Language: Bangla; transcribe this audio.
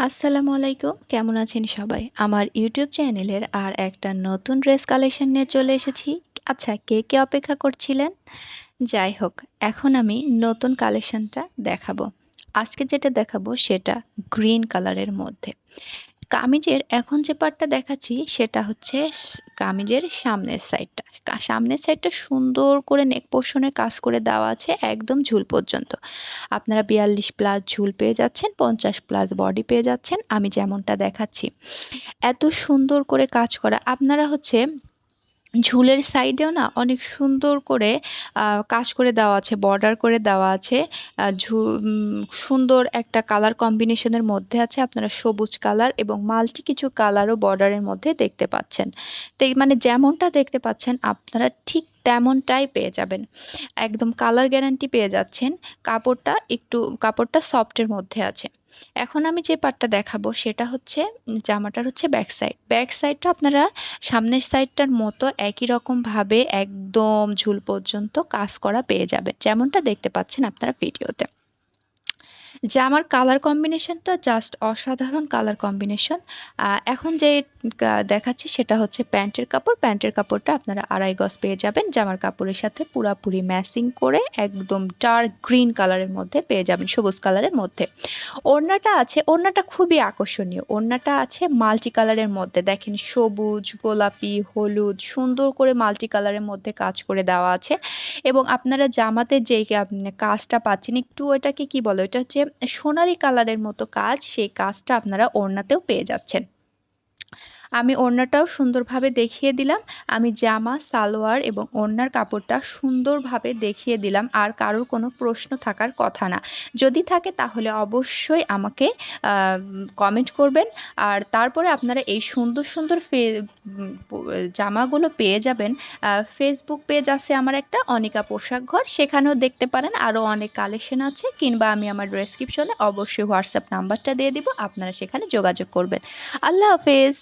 আসসালামু আলাইকুম, কেমন আছেন সবাই? আমার ইউটিউব চ্যানেলের আর একটা নতুন ড্রেস কালেকশন নিয়ে চলে এসেছি। আচ্ছা, কে অপেক্ষা করছিলেন? যাই হোক, এখন আমি নতুন কালেকশনটা দেখাবো। আজকে যেটা দেখাবো সেটা গ্রিন কালারের মধ্যে। কামিজের এখন যে পার্টটা দেখাচ্ছি সেটা হচ্ছে কামিজের সামনের সাইডটা। সামনের সাইডটা সুন্দর করে নেক পোর্শনে কাজ করে দেওয়া আছে একদম ঝুল পর্যন্ত। আপনারা 42+ ঝুল পেয়ে যাচ্ছেন, 50+ বডি পেয়ে যাচ্ছেন। আমি যেমনটা দেখাচ্ছি। এত সুন্দর করে কাজ করা। আপনারা হচ্ছে ঝুলের সাইডেও না অনেক সুন্দর করে কাজ করে দেওয়া আছে, বর্ডার করে দেওয়া আছে। আ ঝু সুন্দর একটা কালার কম্বিনেশনের মধ্যে আছে। আপনারা সবুজ কালার এবং মাল্টি কিছু কালারও বর্ডারের মধ্যে দেখতে পাচ্ছেন। তো মানে যেমনটা দেখতে পাচ্ছেন আপনারা ঠিক তেমনটাই পেয়ে যাবেন। একদম কালার গ্যারান্টি পেয়ে যাচ্ছেন। কাপড়টা সফটের মধ্যে আছে। এখন আমি যে পার্টটা দেখাবো সেটা হচ্ছে জামাটার হচ্ছে ব্যাক সাইড। ব্যাক সাইডটা আপনারা সামনের সাইডটার মতো একই রকমভাবে একদম ঝুল পর্যন্ত কাজ করা পেয়ে যাবেন। যেমনটা দেখতে পাচ্ছেন আপনারা ভিডিওতে। জামার কালার কম্বিনেশনটা জাস্ট অসাধারণ কালার কম্বিনেশন। এখন যে দেখাচ্ছি সেটা হচ্ছে প্যান্টের কাপড়। প্যান্টের কাপড়টা আপনারা 2.5 গজ পেয়ে যাবেন। জামার কাপড়ের সাথে পুরাপুরি ম্যাচিং করে একদম ডার্ক গ্রিন কালারের মধ্যে পেয়ে যাবেন, সবুজ কালারের মধ্যে। ওড়নাটা খুবই আকর্ষণীয়। ওড়নাটা আছে মাল্টি কালারের মধ্যে। দেখেন সবুজ, গোলাপি, হলুদ সুন্দর করে মাল্টি কালারের মধ্যে কাজ করে দেওয়া আছে। এবং আপনারা জামাতে যেই কাজটা পাচ্ছেন একটু ওইটাকে কি বলে? ওইটা হচ্ছে সোনালী কালারের মতো কাজ, সেই কাজটা আপনারা ওড়নাতেও পেয়ে যাচ্ছেন। আমি ওড়নাটাও সুন্দরভাবে দেখিয়ে দিলাম। আমি জামা, সালোয়ার এবং ওড়নার কাপড়টা সুন্দরভাবে দেখিয়ে দিলাম। আর কারোর কোনো প্রশ্ন থাকার কথা না। যদি থাকে তাহলে অবশ্যই আমাকে কমেন্ট করবেন। আর তারপরে আপনারা এই সুন্দর, সুন্দর জামাগুলো পেয়ে যাবেন। ফেসবুক পেজ আছে আমার একটা, অনিকা পোশাক ঘর। সেখানেও দেখতে পারেন, আরও অনেক কালেকশন আছে। কিংবা আমি আমার ডেসক্রিপশনে অবশ্যই হোয়াটসঅ্যাপ নাম্বারটা দিয়ে দিব। আপনারা সেখানে যোগাযোগ করবেন। আল্লাহ হাফেজ।